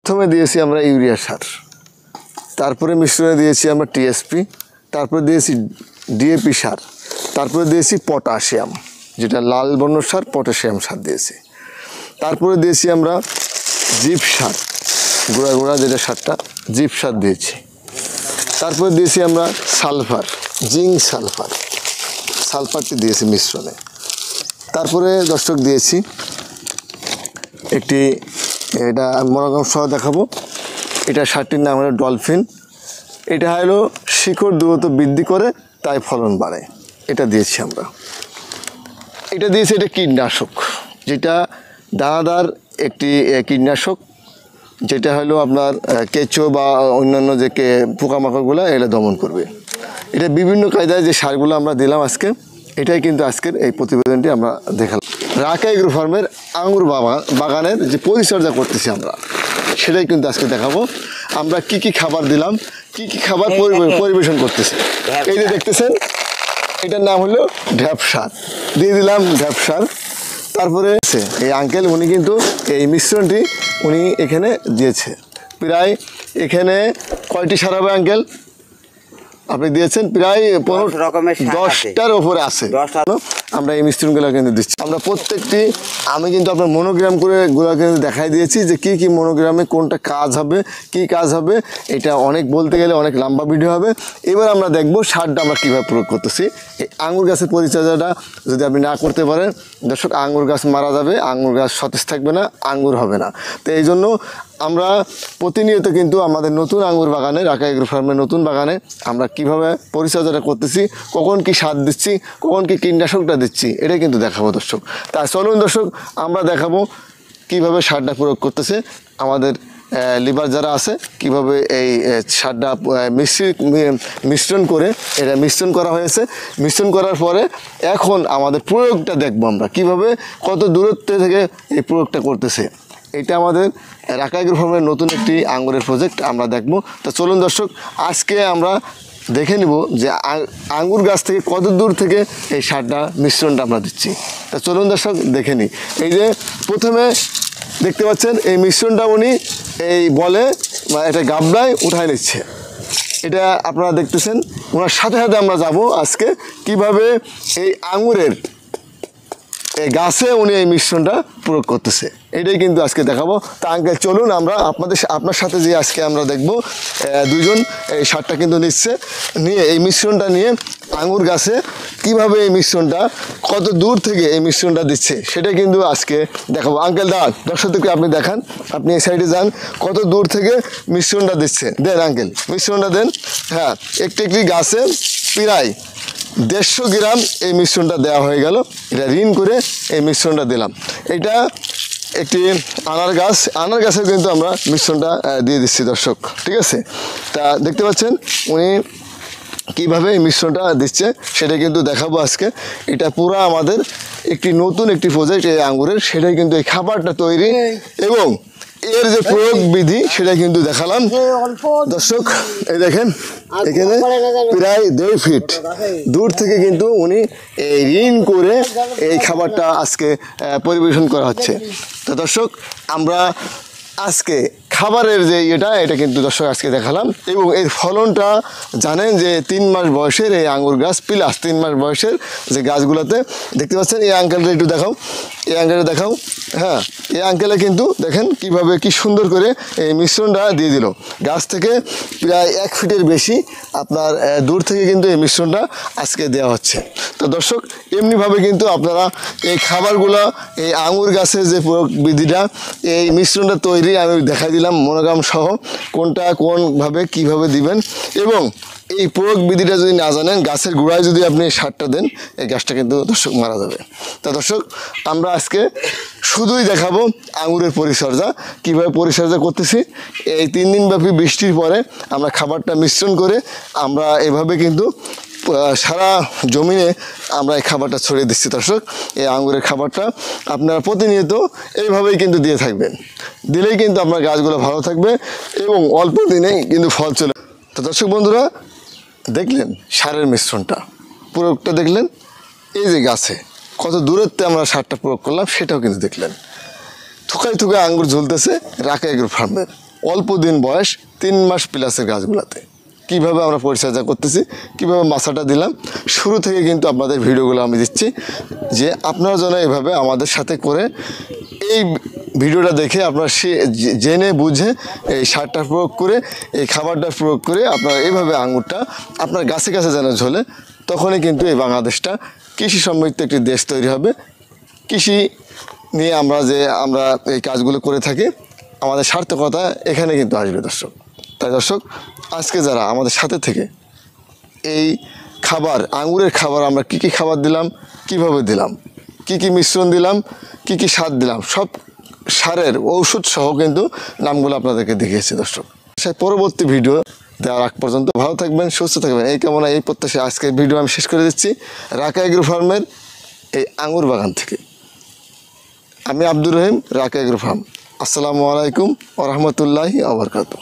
প্রথমে দিয়েছি আমরা ইউরিয়া সার, তারপরে মিশ্রণে দিয়েছি আমরা টিএসপি, তারপরে দিয়েছি ডিএপি সার, তারপরে দিয়েছি পটাশিয়াম, যেটা লাল বর্ণ সার, পটাশিয়াম সার দিয়েছি। তারপরে দিয়েছি আমরা জিপ সার, গুঁড়া গুঁড়া যেটা সারটা, জিপ সার দিয়েছি। তারপরে দিয়েছি আমরা সালফার, জিঙ্ক সালফার, সালফারটি দিয়েছি মিশ্রণে। তারপরে দর্শক দিয়েছি একটি, এটা মনোগ্রাম সহ দেখাবো, এটা সারটির নাম হলো ডলফিন। এটা হলো শিকড় দ্রুত বৃদ্ধি করে, তাই ফলন বাড়ে, এটা দিয়েছি আমরা। এটা দিয়েছি এটা কীটনাশক, যেটা দানাদার একটি কীটনাশক, যেটা হলো আপনার কেঁচো বা অন্যান্য যে পোকামাকড়গুলো এগুলো দমন করবে। এটা বিভিন্ন কায়দায় যে সারগুলো আমরা দিলাম আজকে, এটাই কিন্তু আজকের এই প্রতিবেদনটি আমরা দেখালাম। রাকা এগ্রো ফার্মের আঙুর বাগানের যে পরিচর্যা করতেছি আমরা, সেটাই কিন্তু আজকে দেখাবো। আমরা কি কি খাবার দিলাম, কি কি খাবার পরিবেশন করতেছি। এই যে দেখতেছেন, এটার নাম হলো ঢ্যাপ সার, দিয়ে দিলাম ঢ্যাপ সার। তারপরে এই আঙ্কেল উনি কিন্তু এই মিশ্রণটি উনি এখানে দিয়েছে। প্রায় এখানে কয়টি সার হবে আঙ্কেল আপনি দিয়েছেন? প্রায় 10টার ওপরে আছে। আমরা এই মিশ্রণগুলো কিন্তু দিচ্ছি। আমরা প্রত্যেকটি, আমি কিন্তু আপনার মনোগ্রাম করে গুলো কিন্তু দেখাই দিয়েছি যে কি কি মনোগ্রামে কোনটা কাজ হবে, কি কাজ হবে। এটা অনেক বলতে গেলে অনেক লম্বা ভিডিও হবে। এবার আমরা দেখব সারটা আমরা কীভাবে প্রয়োগ করতেছি। এই আঙুর গাছের পরিচর্যাটা যদি আপনি না করতে পারেন দর্শক, আঙুর গাছ মারা যাবে, আঙুর গাছ সতেজ থাকবে না, আঙুর হবে না। তো এই জন্য আমরা প্রতিনিয়ত কিন্তু আমাদের নতুন আঙুর বাগানে, রাকা এগ্রো ফার্মের নতুন বাগানে আমরা কিভাবে পরিচর্যাটা করতেছি, কখন কি সার দিচ্ছি, কখন কি কীটনাশকটা দিচ্ছি, এটাই কিন্তু দেখাবো দর্শক। তা চলুন দর্শক, আমরা দেখাবো কিভাবে সারটা প্রয়োগ করতেছে আমাদের লিভার যারা আছে, কিভাবে এই সারটা মিশ্রণ করে, এটা মিশ্রণ করা হয়েছে। মিশ্রণ করার পরে এখন আমাদের প্রয়োগটা দেখবো আমরা কিভাবে, কত দূরত্ব থেকে এই প্রয়োগটা করতেছে। এটা আমাদের রাকা এগ্রো ফার্মের নতুন একটি আঙুরের প্রজেক্ট, আমরা দেখব। তো চলুন দর্শক, আজকে আমরা দেখে নিব যে আঙুর গাছ থেকে কত দূর থেকে এই সারটা মিশ্রণটা আমরা দিচ্ছি। তা চলুন দর্শক দেখে নিই। এই যে প্রথমে দেখতে পাচ্ছেন এই মিশ্রণটা উনি এই বলে একটা গাবলায় উঠায় নিচ্ছে। এটা আপনারা দেখতেছেন। ওনার সাথে সাথে আমরা যাব আজকে কিভাবে এই আঙুরের এই গাছে উনি এই মিশ্রণটা প্রয়োগ করতেছে, এটাই কিন্তু আজকে দেখাবো। তা আঙ্কেল চলুন, আমরা আপনার সাথে যে আজকে আমরা দেখব দুজন এই সারটা কিন্তু নিচ্ছে, নিয়ে এই মিশ্রণটা নিয়ে আঙুর গাছে কিভাবে এই মিশ্রণটা, কত দূর থেকে এই মিশ্রণটা দিচ্ছে, সেটা কিন্তু আজকে দেখাবো। আঙ্কেল দাঁড়ান, দর্শকদেরকে আপনি দেখান, আপনি এই সাইডে যান, কত দূর থেকে মিশ্রণটা দিচ্ছে। দেন আঙ্কেল, মিশ্রণটা দেন। হ্যাঁ, একটি একটি গাছে প্রায় 150 গ্রাম এই মিশ্রণটা দেওয়া হয়ে গেল। এটা ঋণ করে এই মিশ্রণটা দিলাম। এটা একটি আনার গাছ, আনার গাছে কিন্তু আমরা মিশ্রণটা দিয়ে দিচ্ছি দর্শক, ঠিক আছে। তা দেখতে পাচ্ছেন উনি কীভাবে এই মিশ্রণটা দিচ্ছে, সেটা কিন্তু দেখাবো আজকে। এটা পুরো আমাদের একটি নতুন একটি প্রজেক্ট এই আঙ্গুরের, সেটাই কিন্তু এই খাবারটা তৈরি এবং এর যে প্রয়োগ বিধি সেটা কিন্তু দেখালাম দর্শক। এই দেখেন, এখানে প্রায় 1.5 ফিট দূর থেকে কিন্তু উনি এই ঋণ করে এই খাবারটা আজকে পরিবেশন করা হচ্ছে। তো দর্শক, আমরা আজকে খাবারের যে এটা কিন্তু দর্শক আজকে দেখালাম। এবং এর ফলনটা জানেন যে 3 মাস বয়সের এই আঙ্গুর গাছ প্লাস 3 মাস বয়সের যে গাছগুলোতে দেখতে পাচ্ছেন। এই আঙ্কেলটা একটু দেখাও, এই আঙ্কেলটা দেখাও। হ্যাঁ, এই আঙ্কেলে কিন্তু দেখেন কিভাবে কি সুন্দর করে এই মিশ্রণটা দিয়ে দিল। গাছ থেকে প্রায় 1 ফিটের বেশি আপনার দূর থেকে কিন্তু এই মিশ্রণটা আজকে দেওয়া হচ্ছে। তো দর্শক, এমনিভাবে কিন্তু আপনারা এই খাবারগুলো, এই আঙুর গাছের যে প্রয়োগ বিধিটা, এই মিশ্রণটা তৈরি আমি দেখাই দিলাম মনোগ্রাম সহ, কোনটা কোনভাবে কিভাবে দিবেন। এবং এই প্রয়োগ বিধিটা যদি না জানেন, গাছের গোড়ায় যদি আপনি সারটা দেন, এই গাছটা কিন্তু দর্শক মারা যাবে। তা দর্শক, আমরা আজকে শুধুই দেখাবো আঙুরের পরিচর্যা, কীভাবে পরিচর্যা করতেছি। এই 3 দিনব্যাপী বৃষ্টির পরে আমরা খাবারটা মিশ্রণ করে আমরা এভাবে কিন্তু সারা জমিনে আমরা এই খাবারটা ছড়িয়ে দিচ্ছি দর্শক। এই আঙুরের খাবারটা আপনারা প্রতিনিয়ত এইভাবেই কিন্তু দিয়ে থাকবেন, দিলেই কিন্তু আপনার গাছগুলো ভালো থাকবে এবং অল্প দিনেই কিন্তু ফল চলে। তো দর্শক বন্ধুরা, দেখলেন সারের মিশ্রণটা, প্রয়োগটা দেখলেন। এই যে গাছে কত দূরত্বে আমরা সারটা প্রয়োগ করলাম সেটাও কিন্তু দেখলেন। থুকায় থুকায় আঙ্গুর ঝুলতেছে রাকা এগ্রো ফার্মের। অল্প দিন বয়স 3 মাস প্লাসের গাছগুলোতে কীভাবে আমরা পরিচর্যা করতেছি, কীভাবে মাছাটা দিলাম, শুরু থেকে কিন্তু আপনাদের ভিডিওগুলো আমি দিচ্ছি যে আপনারা যেন এভাবে আমাদের সাথে করে এই ভিডিওটা দেখে আপনারা জেনে বুঝে এই সারটা প্রয়োগ করে, এই খাবারটা প্রয়োগ করে আপনারা এইভাবে আঙুরটা আপনার গাছে গাছে যেন ঝোলে, তখনই কিন্তু এই বাংলাদেশটা কৃষি সমৃদ্ধ একটি দেশ তৈরি হবে। কৃষি নিয়ে আমরা এই কাজগুলো করে থাকি, আমাদের সার্থকতা এখানে কিন্তু আসবে দর্শক। তাই দর্শক, আজকে যারা আমাদের সাথে থেকে এই খাবার, আঙুরের খাবার আমরা কী কী খাবার দিলাম, কিভাবে দিলাম, কি কি মিশ্রণ দিলাম, কি কি সার দিলাম, সব সারের ঔষধ সহ কিন্তু নামগুলো আপনাদেরকে দেখিয়েছি দর্শক। পরবর্তী ভিডিও দেওয়ার আগ পর্যন্ত ভালো থাকবেন, সুস্থ থাকবেন, এই কামনা, এই প্রত্যাশায় আজকের ভিডিও আমি শেষ করে দিচ্ছি রাকা এগ্রো ফার্মের এই আঙুর বাগান থেকে। আমি আব্দুর রহিম, রাকা এগ্রো ফার্ম। আসসালামু আলাইকুম ওয়া রাহমাতুল্লাহি ওয়া বারাকাতুহু।